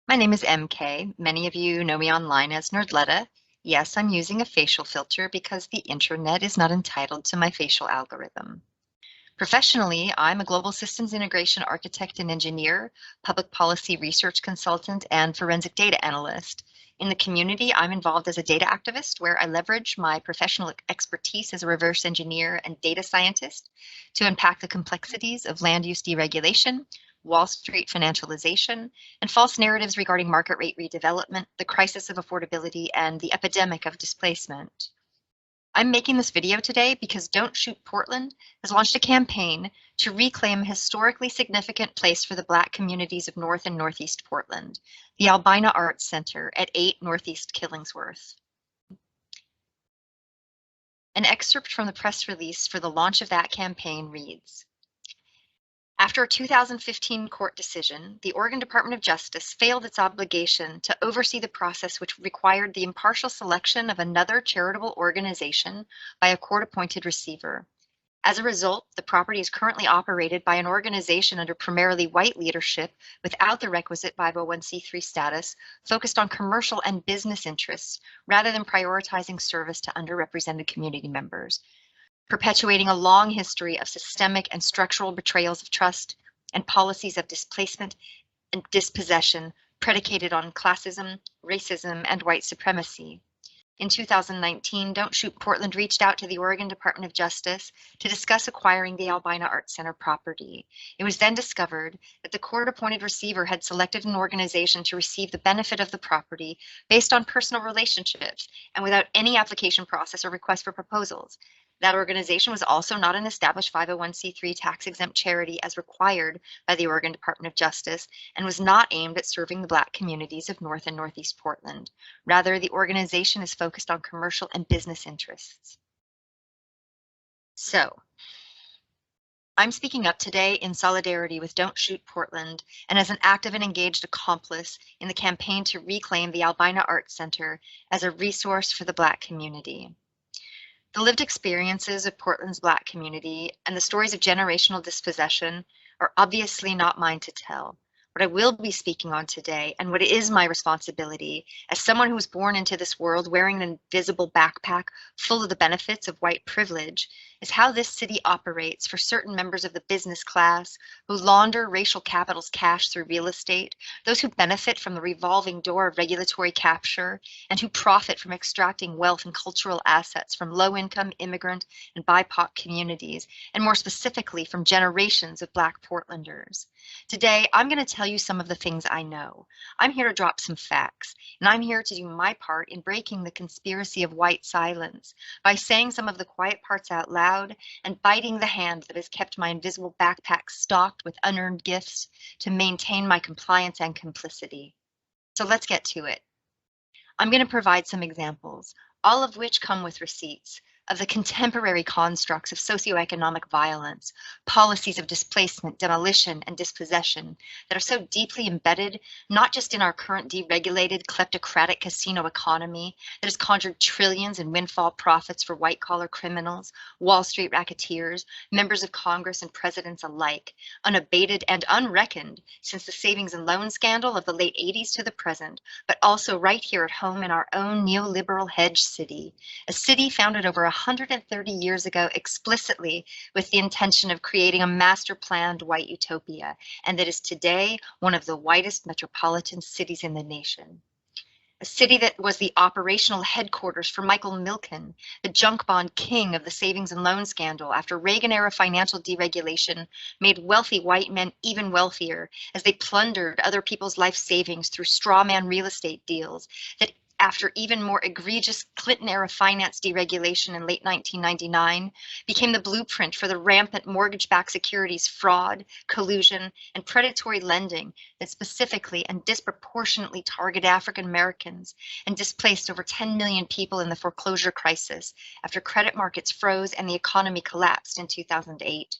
My name is MK. Many of you know me online as Nerdletta. Yes, I'm using a facial filter because the internet is not entitled to my facial algorithm. Professionally, I'm a global systems integration architect and engineer, public policy research consultant, and forensic data analyst. In the community, I'm involved as a data activist where I leverage my professional expertise as a reverse engineer and data scientist to unpack the complexities of land use deregulation, Wall Street financialization, and false narratives regarding market rate redevelopment, the crisis of affordability, and the epidemic of displacement. I'm making this video today because Don't Shoot Portland has launched a campaign to reclaim a historically significant place for the Black communities of North and Northeast Portland, the Albina Arts Center at 8 Northeast Killingsworth. An excerpt from the press release for the launch of that campaign reads, after a 2015 court decision, the Oregon Department of Justice failed its obligation to oversee the process which required the impartial selection of another charitable organization by a court-appointed receiver. As a result, the property is currently operated by an organization under primarily white leadership without the requisite 501c3 status, focused on commercial and business interests rather than prioritizing service to underrepresented community members, perpetuating a long history of systemic and structural betrayals of trust and policies of displacement and dispossession predicated on classism, racism, and white supremacy. In 2019, Don't Shoot Portland reached out to the Oregon Department of Justice to discuss acquiring the Albina Arts Center property. It was then discovered that the court-appointed receiver had selected an organization to receive the benefit of the property based on personal relationships and without any application process or request for proposals. That organization was also not an established 501c3 tax-exempt charity as required by the Oregon Department of Justice and was not aimed at serving the Black communities of North and Northeast Portland. Rather, the organization is focused on commercial and business interests. So, I'm speaking up today in solidarity with Don't Shoot Portland and as an active and engaged accomplice in the campaign to reclaim the Albina Arts Center as a resource for the Black community. The lived experiences of Portland's Black community and the stories of generational dispossession are obviously not mine to tell. What I will be speaking on today, and what is my responsibility as someone who was born into this world wearing an invisible backpack full of the benefits of white privilege, is how this city operates for certain members of the business class who launder racial capital's cash through real estate, those who benefit from the revolving door of regulatory capture, and who profit from extracting wealth and cultural assets from low-income immigrant and BIPOC communities, and more specifically from generations of Black Portlanders. Today, I'm going to tell you some of the things I know. I'm here to drop some facts, and I'm here to do my part in breaking the conspiracy of white silence by saying some of the quiet parts out loud and biting the hand that has kept my invisible backpack stocked with unearned gifts to maintain my compliance and complicity. So let's get to it. I'm going to provide some examples, all of which come with receipts, of the contemporary constructs of socioeconomic violence, policies of displacement, demolition, and dispossession that are so deeply embedded, not just in our current deregulated, kleptocratic casino economy that has conjured trillions in windfall profits for white-collar criminals, Wall Street racketeers, members of Congress, and presidents alike, unabated and unreckoned since the savings and loan scandal of the late 80s to the present, but also right here at home in our own neoliberal hedge city, a city founded over 130 years ago explicitly with the intention of creating a master planned white utopia, and that is today one of the whitest metropolitan cities in the nation. A city that was the operational headquarters for Michael Milken, the junk bond king of the savings and loan scandal after Reagan-era financial deregulation made wealthy white men even wealthier as they plundered other people's life savings through straw man real estate deals that after even more egregious Clinton-era finance deregulation in late 1999, became the blueprint for the rampant mortgage-backed securities fraud, collusion, and predatory lending that specifically and disproportionately target African Americans and displaced over 10 million people in the foreclosure crisis after credit markets froze and the economy collapsed in 2008.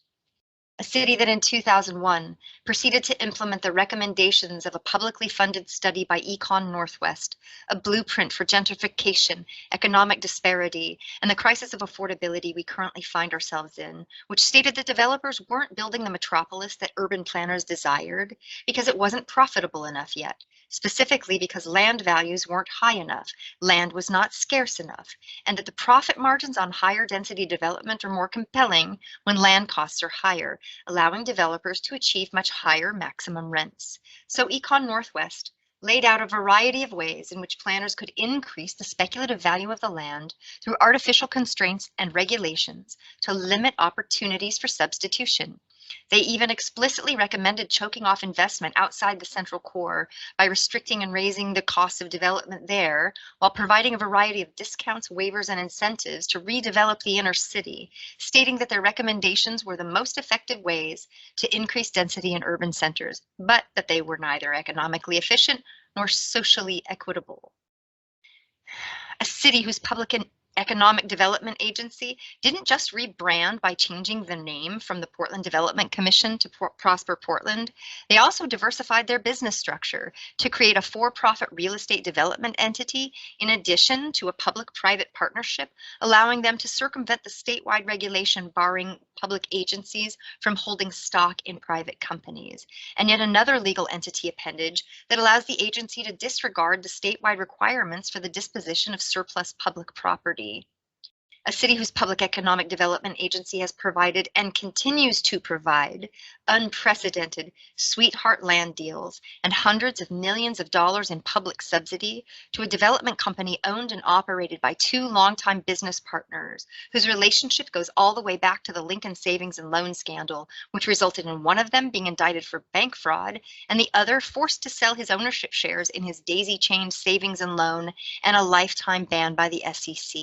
A city that in 2001 proceeded to implement the recommendations of a publicly funded study by Econ Northwest, a blueprint for gentrification, economic disparity, and the crisis of affordability we currently find ourselves in, which stated that developers weren't building the metropolis that urban planners desired because it wasn't profitable enough yet, specifically because land values weren't high enough, land was not scarce enough, and that the profit margins on higher density development are more compelling when land costs are higher, allowing developers to achieve much higher maximum rents. So Econ Northwest laid out a variety of ways in which planners could increase the speculative value of the land through artificial constraints and regulations to limit opportunities for substitution. They even explicitly recommended choking off investment outside the central core by restricting and raising the cost of development there, while providing a variety of discounts, waivers, and incentives to redevelop the inner city, stating that their recommendations were the most effective ways to increase density in urban centers, but that they were neither economically efficient nor socially equitable. A city whose public and economic development agency didn't just rebrand by changing the name from the Portland Development Commission to Prosper Portland, they also diversified their business structure to create a for-profit real estate development entity in addition to a public-private partnership, allowing them to circumvent the statewide regulation barring public agencies from holding stock in private companies, and yet another legal entity appendage that allows the agency to disregard the statewide requirements for the disposition of surplus public property. A city whose public economic development agency has provided and continues to provide unprecedented sweetheart land deals and hundreds of millions of dollars in public subsidy to a development company owned and operated by two longtime business partners whose relationship goes all the way back to the Lincoln Savings and Loan scandal, which resulted in one of them being indicted for bank fraud and the other forced to sell his ownership shares in his daisy-chained savings and loan and a lifetime ban by the SEC.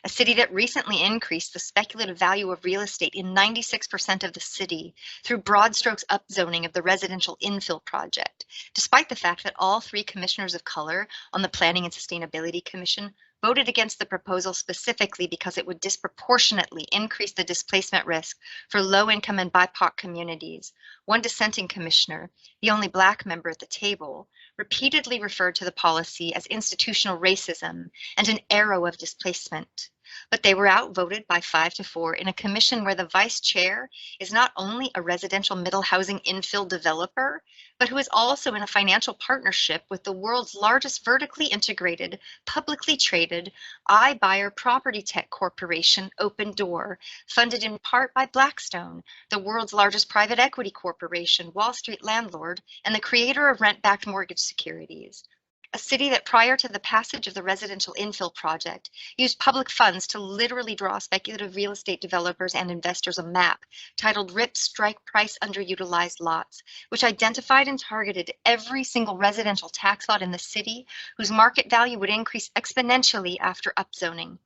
A city that recently increased the speculative value of real estate in 96% of the city through broad strokes upzoning of the residential infill project, despite the fact that all three commissioners of color on the Planning and Sustainability Commission voted against the proposal specifically because it would disproportionately increase the displacement risk for low-income and BIPOC communities. One dissenting commissioner, the only Black member at the table, repeatedly referred to the policy as institutional racism and an arrow of displacement. But they were outvoted by 5-4 in a commission where the vice chair is not only a residential middle housing infill developer, but who is also in a financial partnership with the world's largest vertically integrated, publicly traded iBuyer property tech corporation, Opendoor, funded in part by Blackstone, the world's largest private equity corporation, Wall Street landlord, and the creator of rent-backed mortgage securities. A city that prior to the passage of the residential infill project used public funds to literally draw speculative real estate developers and investors a map titled RIP Strike Price Underutilized Lots, which identified and targeted every single residential tax lot in the city whose market value would increase exponentially after upzoning,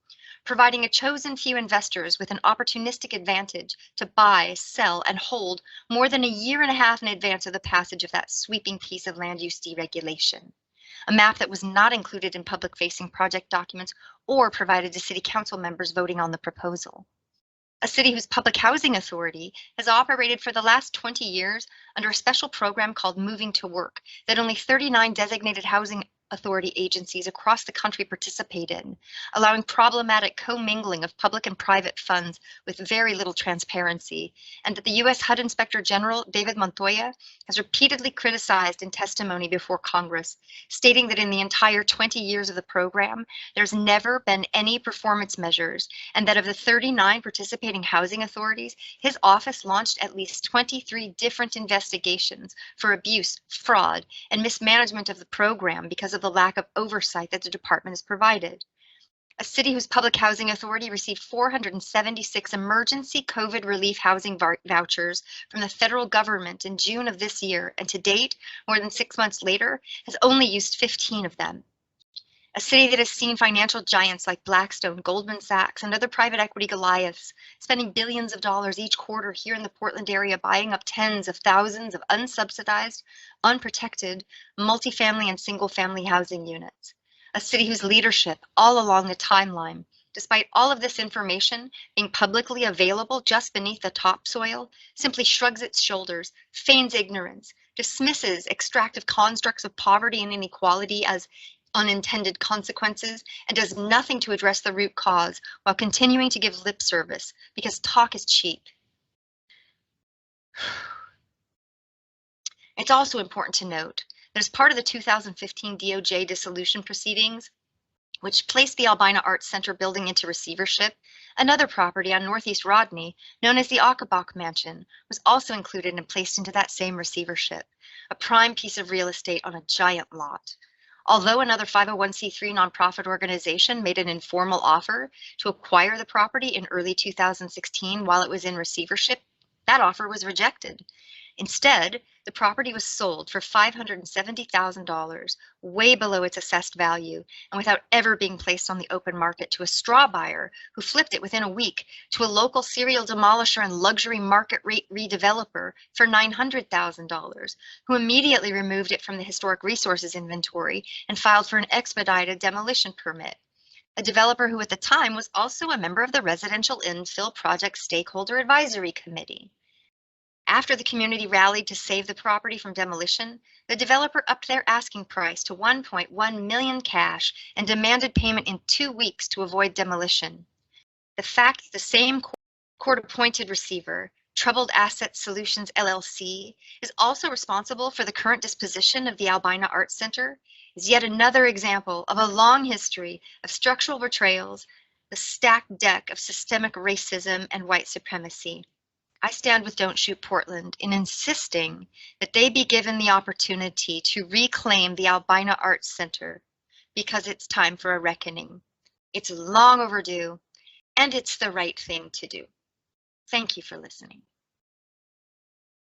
providing a chosen few investors with an opportunistic advantage to buy, sell, and hold more than a year and a half in advance of the passage of that sweeping piece of land use deregulation. A map that was not included in public-facing project documents or provided to city council members voting on the proposal. A city whose public housing authority has operated for the last 20 years under a special program called Moving to Work that only 39 designated housing authority agencies across the country participate in, allowing problematic commingling of public and private funds with very little transparency, and that the U.S. HUD Inspector General David Montoya has repeatedly criticized in testimony before Congress, stating that in the entire 20 years of the program, there's never been any performance measures, and that of the 39 participating housing authorities, his office launched at least 23 different investigations for abuse, fraud, and mismanagement of the program because of the lack of oversight that the department has provided. A city whose public housing authority received 476 emergency COVID relief housing vouchers from the federal government in June of this year, and to date, more than 6 months later, has only used 15 of them. A city that has seen financial giants like Blackstone, Goldman Sachs, and other private equity Goliaths spending billions of dollars each quarter here in the Portland area buying up tens of thousands of unsubsidized, unprotected, multifamily and single-family housing units. A city whose leadership all along the timeline despite all of this information being publicly available just beneath the topsoil, simply shrugs its shoulders, feigns ignorance, dismisses extractive constructs of poverty and inequality as unintended consequences, and does nothing to address the root cause while continuing to give lip service because talk is cheap. It's also important to note that as part of the 2015 DOJ dissolution proceedings, which placed the Albina Arts Center building into receivership, another property on Northeast Rodney, known as the Achabach Mansion, was also included and placed into that same receivership, a prime piece of real estate on a giant lot. Although another 501c3 nonprofit organization made an informal offer to acquire the property in early 2016 while it was in receivership, that offer was rejected. Instead, the property was sold for $570,000, way below its assessed value, and without ever being placed on the open market to a straw buyer who flipped it within a week to a local serial demolisher and luxury market rate redeveloper for $900,000, who immediately removed it from the historic resources inventory and filed for an expedited demolition permit. A developer who at the time was also a member of the Residential Infill Project Stakeholder Advisory Committee. After the community rallied to save the property from demolition, the developer upped their asking price to $1.1 million cash and demanded payment in 2 weeks to avoid demolition. The fact that the same court-appointed receiver, Troubled Asset Solutions LLC, is also responsible for the current disposition of the Albina Arts Center is yet another example of a long history of structural betrayals, the stacked deck of systemic racism and white supremacy. I stand with Don't Shoot Portland in insisting that they be given the opportunity to reclaim the Albina Arts Center because it's time for a reckoning. It's long overdue, and it's the right thing to do. Thank you for listening.